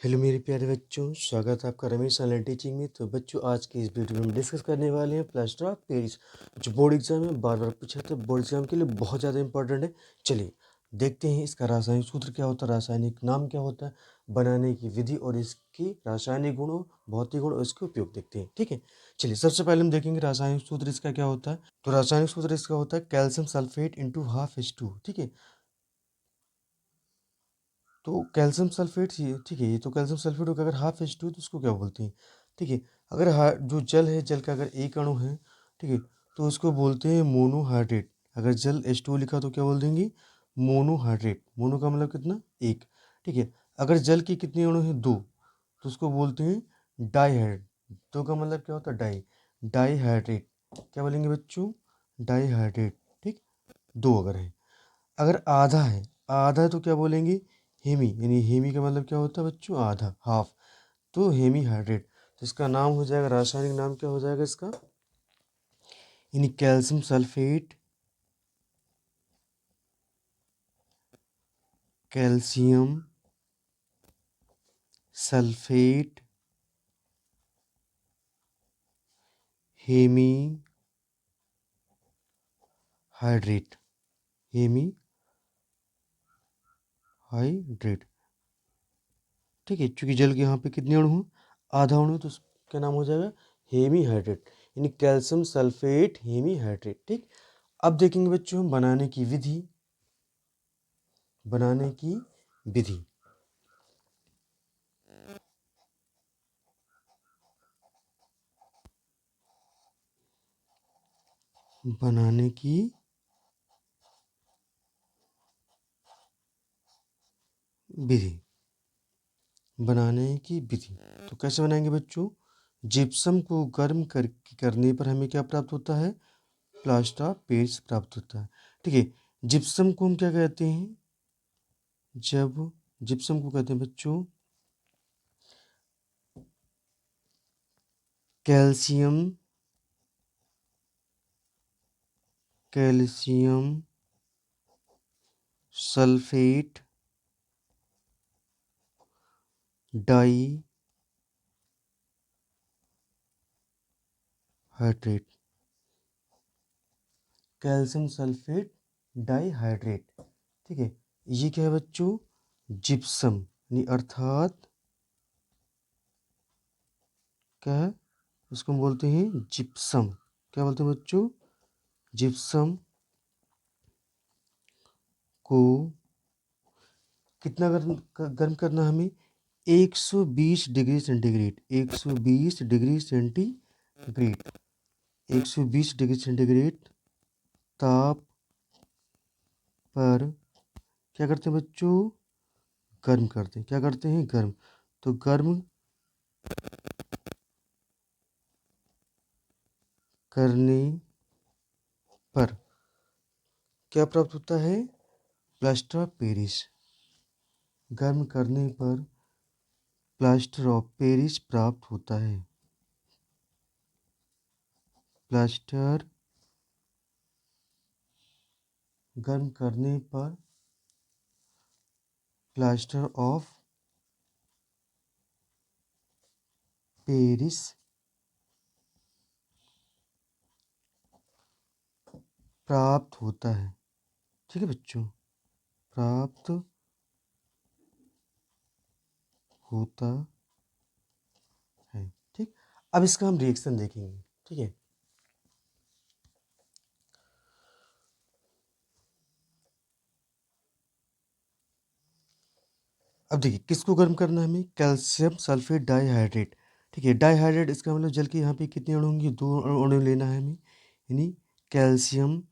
Hello मेरे प्यारे बच्चों, स्वागत है आपका रमेश ऑनलाइन टीचिंग में। तो बच्चों, आज की इस वीडियो में हम डिस्कस करने वाले हैं प्लास्टर ऑफ पेरिस, जो बोर्ड एग्जाम में बार बार पूछा था, बोर्ड एग्जाम के लिए बहुत ज़्यादा इंपॉर्टेंट है। चलिए देखते हैं इसका रासायनिक सूत्र क्या होता है, रासायनिक नाम क्या होता है, बनाने की विधि और इसकी रासायनिक गुणों, भौतिक गुण और इसके उपयोग देखते हैं। ठीक है, चलिए सबसे पहले हम देखेंगे रासायनिक सूत्र इसका क्या होता है। तो रासायनिक सूत्र इसका होता है calcium sulphate into half H2। ठीक है, तो कैल्शियम सल्फेट ये ठीक है, ये तो कैल्शियम सल्फेट होगा। अगर हाफ H2 तो उसको क्या बोलते हैं। ठीक है, अगर जो जल है, जल का अगर एक अणु है, ठीक है, तो उसको बोलते हैं मोनोहाइड्रेट। अगर जल H2 लिखा तो क्या बोल देंगे, मोनोहाइड्रेट। मोनो का मतलब कितना, एक। ठीक है, अगर जल की कितने अणु हैं, दो, तो उसको बोलते हैं डाईहाइड्रेट। दो का मतलब क्या होता है, डाई, डाईहाइड्रेट। क्या बोलेंगे बच्चों, डाईहाइड्रेट। ठीक, दो अगर है। अगर आधा है, आधा तो क्या बोलेंगे, हेमी। यानी हेमी का मतलब क्या होता है बच्चों, आधा, हाफ। तो हेमी हाइड्रेट। तो इसका नाम हो जाएगा, रासायनिक नाम क्या हो जाएगा इसका, यानी calcium sulphate, calcium sulphate hemihydrate, hemihydrate. ठीक है, चूंकि जल के यहाँ पे कितने अणु हैं, आधा अणु, तो उसका नाम हो जाएगा हेमी हाइड्रेट, यानी कैल्शियम सल्फेट हेमी हाइड्रेट। ठीक, अब देखेंगे बच्चों हम बनाने की विधि, बनाने की विधि। बनाने की विधि, बनाने की विधि। तो कैसे बनाएंगे बच्चों, जिप्सम को गर्म करने पर हमें क्या प्राप्त होता है, प्लास्टर ऑफ पेरिस प्राप्त होता है। ठीक है, जिप्सम को हम क्या कहते हैं, जब जिप्सम को कहते हैं बच्चों calcium, calcium sulphate dihydrate, calcium sulphate dihydrate. ठीक है, ये क्या है बच्चों, जिप्सम, यानी अर्थात क्या है, उसको हम बोलते हैं जिप्सम। क्या बोलते हैं बच्चों, जिप्सम को कितना गर्म करना हमें, 120 degree centigrade, 120 degree centigrade, 120 degree centigrade ताप पर क्या करते हैं बच्चों, गर्म करते हैं। क्या करते हैं, गर्म। तो गर्म करने पर क्या प्राप्त होता है, प्लास्टर ऑफ पेरिस। गर्म करने पर प्लास्टर ऑफ पेरिस प्राप्त होता है, प्लास्टर गर्म करने पर प्लास्टर ऑफ पेरिस प्राप्त होता है। ठीक है बच्चों, प्राप्त होता है। ठीक, अब इसका हम रिएक्शन देखेंगे। ठीक है, अब देखिए किसको गर्म करना है हमें, कैल्शियम सल्फेट डाईहाइड्रेट। ठीक है, डाईहाइड्रेट इसका मतलब जल के यहाँ पे कितने अणु होंगे, दो अणु लेना है हमें, यानी calcium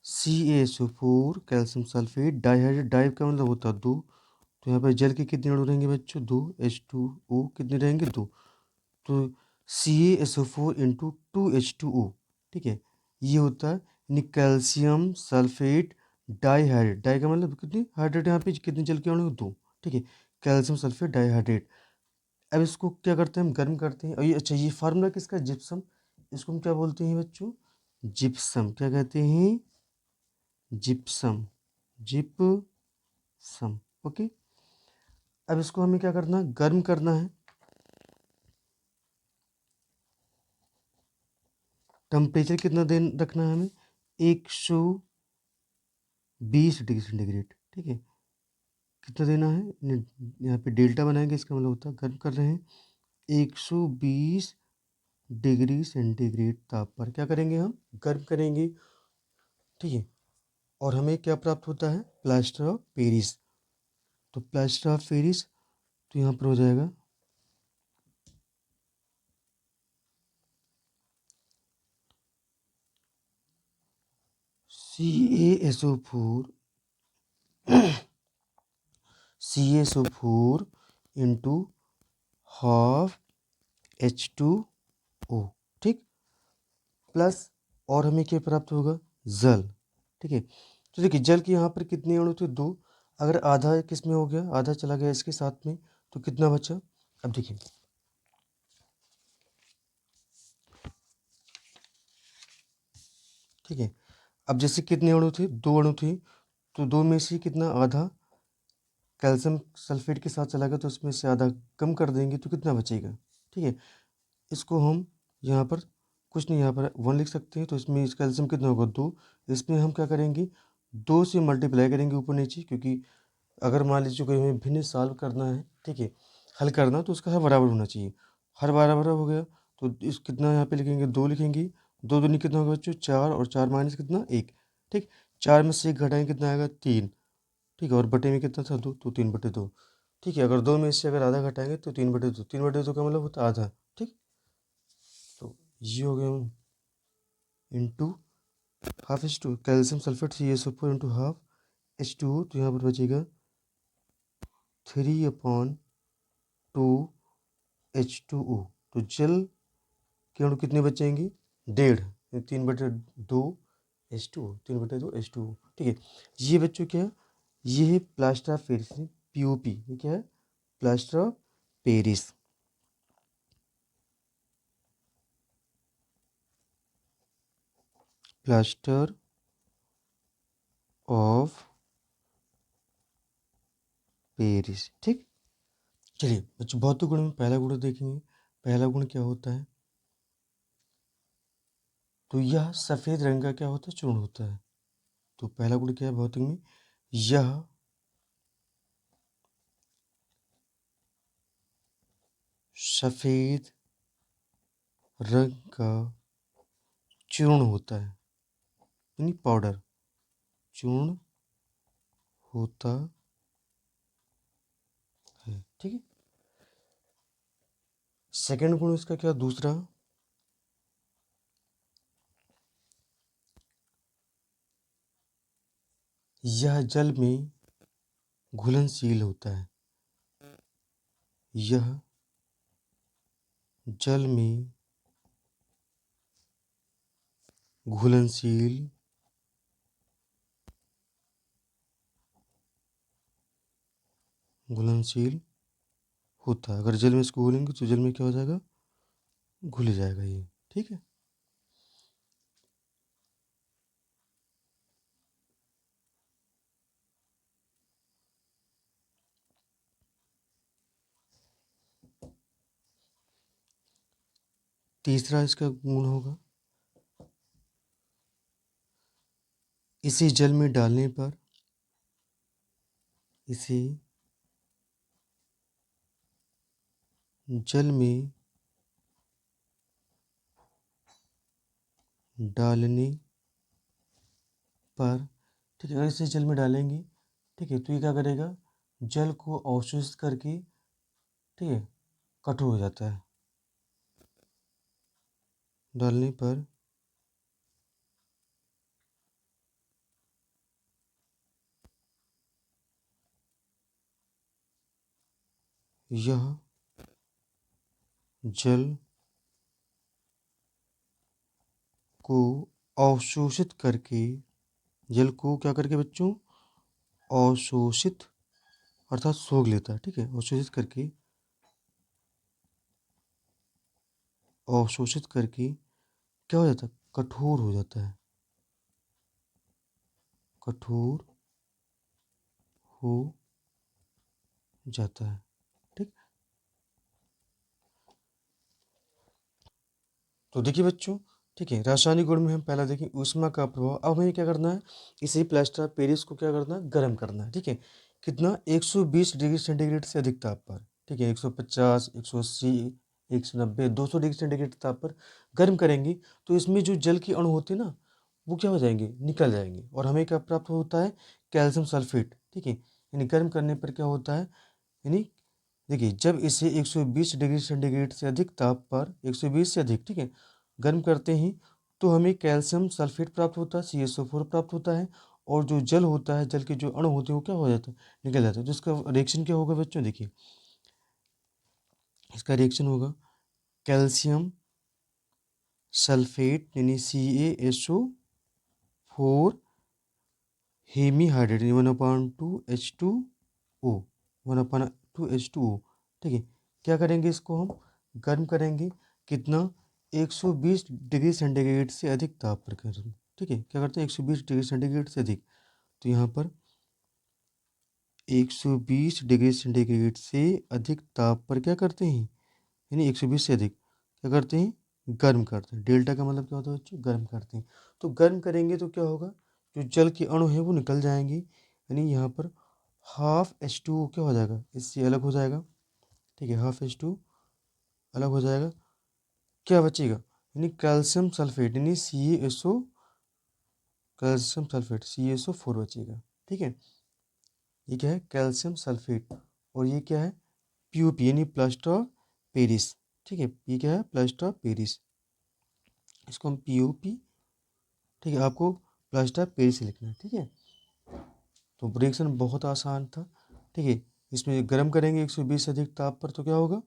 CaSO4, calcium sulphate dihydrate. Di का मतलब होता है दो, तो यहाँ पे जल के कितने अणु रहेंगे बच्चों, दो, H2O कितने रहेंगे, दो। तो CaSO4 इंटू 2H2O। ठीक है, ये होता है, यानी कैल्शियम सल्फेट डाईहाइड्रेट। डाई का मतलब कितनी, हाइड्रेट, यहाँ पे कितने जल के अणु, दो। ठीक है, कैल्शियम सल्फेट डाईहाइड्रेट। अब इसको क्या करते हैं, हम गर्म करते हैं। और ये अच्छा, ये फार्मूला किसका, जिप्सम। इसको हम क्या बोलते हैं बच्चों, जिप्सम। क्या कहते हैं, जिप्सम, जिप्सम। ओके, अब इसको हमें क्या करना है, गर्म करना है। टेम्परेचर कितना दिन रखना है हमें, 120 डिग्री सेंटीग्रेड, ठीक है। कितना देना है, यहाँ पे डेल्टा बनाएंगे, इसका मतलब होता है गर्म कर रहे हैं 120 डिग्री सेंटीग्रेड ताप पर क्या करेंगे, हम गर्म करेंगे, ठीक है। और हमें क्या प्राप्त होता है, प्लास्टर ऑफ पेरिस। तो प्लास्टर ऑफ पेरिस तो यहाँ पर हो जाएगा CaSO4 इंटू हाफ H2O, ठीक। प्लस और हमें क्या प्राप्त होगा, जल, ठीक है। तो देखिए जल के यहाँ पर कितने अणु थे, 2। अगर आधा किस में हो गया, आधा चला गया इसके साथ में, तो कितना बचा। अब देखिए ठीक है, अब जैसे कितने अणु थे, 2 अणु थे, तो 2 में से कितना, आधा कैल्शियम सल्फेट के साथ चला गया, तो उसमें से आधा कम कर देंगे तो कितना बचेगा, ठीक है। इसको हम यहाँ पर कुछ नहीं, यहाँ पर 1 लिख सकते हैं, तो इसमें इस कैल्शियम कितना होगा, 2। इसमें हम क्या करेंगे, 2 से मल्टीप्लाई करेंगे ऊपर नीचे, क्योंकि अगर मान लीजिए कोई हमें भिन्न सॉल्व करना है, ठीक है, हल करना, तो उसका हर बराबर होना चाहिए। हर बराबर हो गया तो इस कितना यहाँ पे लिखेंगे, 2 लिखेंगे। 2 दूनी कितना होगा बच्चों, 4, और 4 माइनस कितना, 1, ठीक। 4 में से 1 घटाएंगे कितना आएगा, 3, ठीक है। और बटे में कितना था, 2, तो 3/2, ठीक है। अगर 2 में से अगर आधा घटाएंगे तो 3/2, 3/2 का मतलब होता है आधा, ठीक। तो ये हो गया into half H2 calcium sulphate CaSO4 into half H2O, तो यहाँ पर बचेगा 3/2 H2O। तो जल के अणु कितने बचेंगे, 1.5, 3/2 H2O, 3/2 H2O, ठीक है। ये बच्चों क्या है, ये है प्लास्टर ऑफ पेरिस, POP। ये क्या है, plaster of Paris. Plaster of Paris, ठीक। चलिए बच्चों भौतिक गुण में पहला गुण देखेंगे। पहला गुण क्या होता है, तो यह सफेद रंग का क्या होता है, चूर्ण होता है। तो पहला गुण क्या है भौतिक में, यह सफेद रंग का चूर्ण होता है, यानी पाउडर, चूर्ण होता है, ठीक है। सेकंड गुण इसका क्या, दूसरा, यह जल में घुलनशील होता है। यह जल में घुलनशील घुलनशील होता है। अगर जल में इसको घोलेंगे तो जल में क्या हो जाएगा, घुल जाएगा ये, ठीक है। तीसरा इसका गुण होगा, इसे जल में डालने पर, इसे जल में डालने पर, ठीक है, अगर इसे जल में डालेंगे, ठीक है, तो ये क्या करेगा, जल को अवशोषित करके, ठीक है, कठोर हो जाता है। डालने पर यह जल को अवशोषित करके, जल को क्या करके बच्चों, अवशोषित अर्थात सोख लेता है, ठीक है। अवशोषित करके क्या हो जाता है, कठोर हो जाता है, कठोर हो जाता है। ठीक, तो देखिए बच्चों, ठीक है, रासायनिक गुण में हम पहला देखें ऊष्मा का प्रभाव। अब हमें क्या करना है, इसी प्लास्टर ऑफ पेरिस को क्या करना है, गर्म करना है। ठीक है, कितना, 120 डिग्री सेंटीग्रेड से अधिक ताप पर। ठीक है, 150, 180, 190, 200 डिग्री सेंटीग्रेड ताप पर गर्म करेंगे तो इसमें जो जल के अणु होते हैं ना, वो क्या हो जाएंगे, निकल जाएंगे, और हमें क्या प्राप्त होता है, कैल्शियम सल्फेट। ठीक है, यानी गर्म करने पर क्या होता है, यानी देखिए जब इसे 120 डिग्री सेंटीग्रेड से अधिक ताप पर, 120 से अधिक, ठीक है, गर्म करते ही तो हमें कैल्शियम सल्फेट प्राप्त होता है, CaSO4 प्राप्त होता है, और जो जल होता है, जल के जो अणु होते हैं वो क्या हो जाता है, निकल जाता है। तो इसका रिएक्शन क्या होगा बच्चों, देखिए इसका रिएक्शन होगा कैल्शियम सल्फेट यानी CaSO4 Hemy hydrate 1/2H2O, 1/2H2O। ठीक है, क्या करेंगे, इसको हम गर्म करेंगे, कितना, 120 डिग्री सेंटीग्रेड से अधिक ताप पर गर्म। ठीक है, क्या करते हैं, 120 डिग्री सेंटीग्रेड से अधिक, तो यहाँ पर 120 डिग्री सेंटीग्रेड से अधिक ताप पर क्या करते हैं, यानी 120 से अधिक क्या करते हैं, गर्म करते हैं। डेल्टा का मतलब क्या होता है बच्चों, गर्म करते हैं। तो गर्म करेंगे तो क्या होगा, जो जल के अणु हैं वो निकल जाएंगे, यानी यहाँ पर ½ H2O क्या हो जाएगा, इससे अलग हो जाएगा। ठीक है, ½ H2 अलग हो जाएगा, क्या बचेगा, यानी कैल्शियम सल्फेट यानी कैल्शियम सल्फेट CaSO4 बचेगा। ठीक है, ये क्या है, कैल्शियम सल्फेट, और ये क्या है, POP यानी प्लास्टर ऑफ पेरिस। ठीक है, ये क्या है, प्लास्टर ऑफ पेरिस, इसको हम POP, ठीक है, आपको प्लास्टर ऑफ पेरिस लिखना है। ठीक है, तो रिएक्शन बहुत आसान था। ठीक है, इसमें गर्म करेंगे 120 से अधिक ताप पर तो क्या होगा,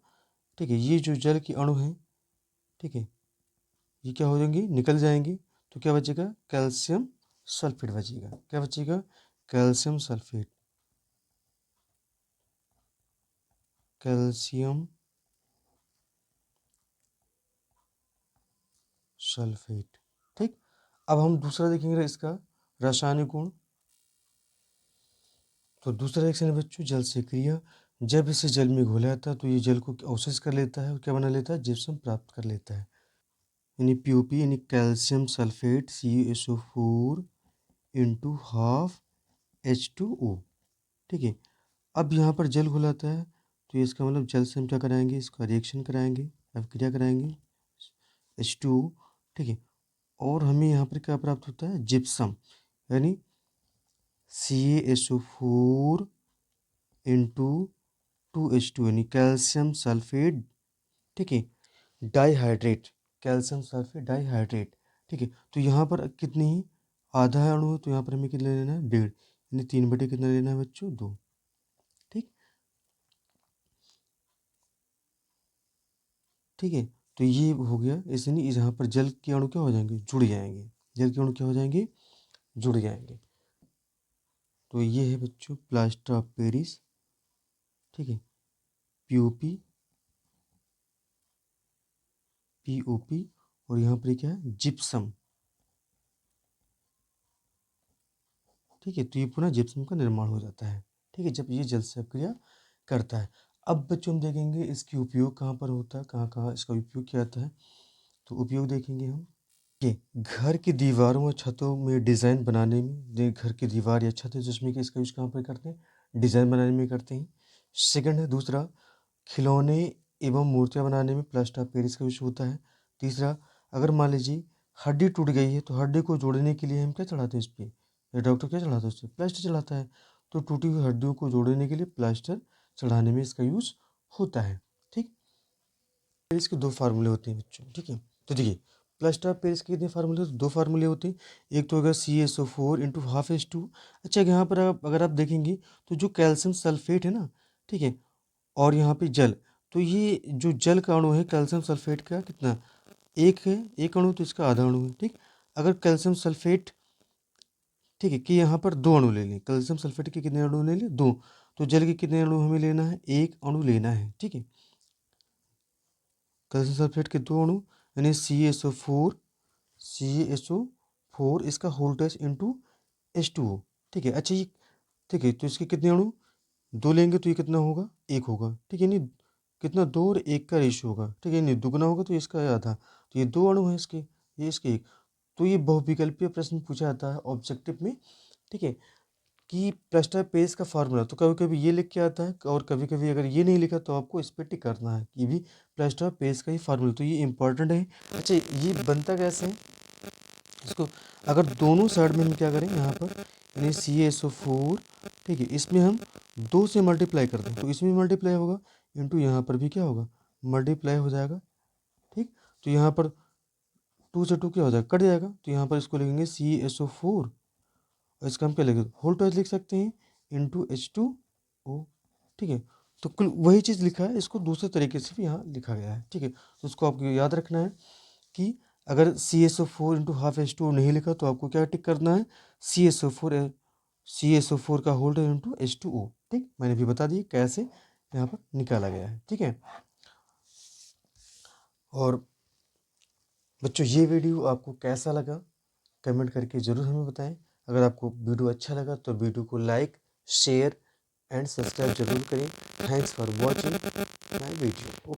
ठीक है, ये जो जल के अणु हैं, ठीक है, ये क्या हो जाएंगे, निकल जाएंगे, तो क्या बचेगा, कैल्शियम सल्फेट बचेगा। क्या बचेगा, कैल्शियम सल्फेट, कैल्शियम सल्फेट। ठीक, अब हम दूसरा देखेंगे इसका रासायनिक गुण। तो दूसरा रिएक्शन है बच्चों जल से क्रिया। जब इसे जल में घोला जाता है तो ये जल को अवशेष कर लेता है और क्या बना लेता है, जिप्सम प्राप्त कर लेता है, यानी POP यानी calcium sulphate CaSO4 into ½ H2O। ठीक है, अब यहाँ पर जल घुलाता है तो ये इसका मतलब जल से हम क्या कराएंगे, इसका रिएक्शन कराएंगे, अभिक्रिया कराएंगे, H2O। ठीक है, और हमें यहाँ पर क्या प्राप्त होता है, जिप्सम, यानी CaSO4 इंटू 2H2 यानी कैल्शियम सल्फेट। ठीक है, डाइहाइड्रेट, कैल्शियम सल्फेट डाइहाइड्रेट। ठीक है, तो यहाँ पर कितनी, आधा अणु है, तो यहाँ पर हमें कितना लेना है, 1.5, यानी 3/, कितना लेना है बच्चों, 2। ठीक, ठीक है, तो ये हो गया, इसलिए यहाँ पर जल के अणु क्या हो जाएंगे, जुड़ जाएंगे, जल के अणु क्या हो जाएंगे, जुड़ जाएंगे। तो ये है बच्चों प्लास्टर ऑफ पेरिस। ठीक है, POP, POP, और यहाँ पर क्या है, जिप्सम। ठीक है, तो ये पुनः जिप्सम का निर्माण हो जाता है। ठीक है, जब ये जल से क्रिया करता है। अब बच्चों हम देखेंगे इसकी उपयोग कहाँ पर होता है, कहाँ कहाँ इसका उपयोग किया जाता है, तो उपयोग देखेंगे हम। ये घर की दीवारों और छतों में डिज़ाइन बनाने में, घर की दीवार या छत है जिसमें कि इसका यूज़ कहाँ पर करते हैं, डिज़ाइन बनाने में करते हैं। सेकंड है, दूसरा खिलौने एवं मूर्तियाँ बनाने में प्लास्टर ऑफ पेरिस का यूज़ होता है। तीसरा, अगर मान लीजिए हड्डी टूट गई है तो हड्डी को जोड़ने के लिए हम क्या चढ़ाते हैं इस पे, या डॉक्टर क्या चढ़ाता है उस पे, प्लास्टर चढ़ाता है। तो टूटी हुई हड्डियों को जोड़ने के लिए प्लास्टर चढ़ाने में इसका यूज़ होता है। ठीक, पेरिस के दो फार्मूले होते हैं बच्चों। ठीक है, तो देखिए प्लास्टर ऑफ पेरिस के कितने फार्मूले होते हैं, दो फार्मूले होते हैं। एक तो होगा CaSO4 इंटू ½ H2। अच्छा, यहाँ पर आप अगर आप देखेंगे तो जो कैल्शियम सल्फेट है ना, ठीक है, और यहाँ पे जल, तो ये जो जल का अणु है कैल्शियम सल्फेट का कितना, एक है, एक अणु, तो इसका आधा अणु है। ठीक, अगर कैल्शियम सल्फेट, ठीक है, कि यहाँ पर दो अणु ले लें, कैल्शियम सल्फेट के कितने अणु ले लें, दो, तो जल के कितने अणु हमें लेना है, एक अणु लेना है। ठीक है, कैल्शियम सल्फेट के दो अणु, यानी CaSO4 इसका होल टेस्ट इंटू H2O। ठीक है, अच्छा ये, ठीक है, तो इसके कितने अणु, 2 लेंगे तो ये कितना होगा? 1 होगा, ठीक है? नहीं कितना 2 और 1 का रेशियो होगा, ठीक है? नहीं दुगना होगा तो इसका आधा, तो ये 2 अणु हैं इसके, ये इसके 1। तो ये बहुविकल्पीय प्रश्न पूछा जाता है ऑब्जेक्टिव में, ठीक है? कि प्लस्टर पेज का फार्मूला, तो कभी-कभी ये लिख के आता है और कभी-कभी अगर ये नहीं लिखा तो आपको इस पे टिक करना है, ये भी प्लस्टर पेज का ही फार्मूला, तो ये इम्पोर्टेंट है। अच्छा ये बनता कैसे है? इसको अगर दोनों साइड में हम क्या करें यहाँ पर, यानी CaSO4, ठीक है, इसमें हम 2 से मल्टीप्लाई कर दें तो इसमें भी मल्टीप्लाई होगा, इंटू यहाँ पर भी क्या होगा, मल्टीप्लाई हो जाएगा, ठीक? तो यहाँ पर 2 से 2 क्या हो जाएगा, कट जाएगा, तो यहाँ पर इसको लिखेंगे CaSO4 और इसका हम क्या लिखेंगे, होल ट्वाइस लिख सकते हैं, इंटू H2O, ठीक है? तो कुल वही चीज़ लिखा है, इसको दूसरे तरीके से भी यहाँ लिखा गया है, ठीक है? तो उसको आपको याद रखना है कि अगर CaSO4 इंटू हाफ H2O नहीं लिखा तो आपको क्या टिक करना है, CaSO4 का होल्ड इंटू H2O, ठीक? मैंने भी बता दी कैसे यहाँ पर निकाला गया है, ठीक है? और बच्चों ये वीडियो आपको कैसा लगा कमेंट करके ज़रूर हमें बताएं। अगर आपको वीडियो अच्छा लगा तो वीडियो को लाइक, शेयर एंड सब्सक्राइब जरूर करें। Thanks for watching my video.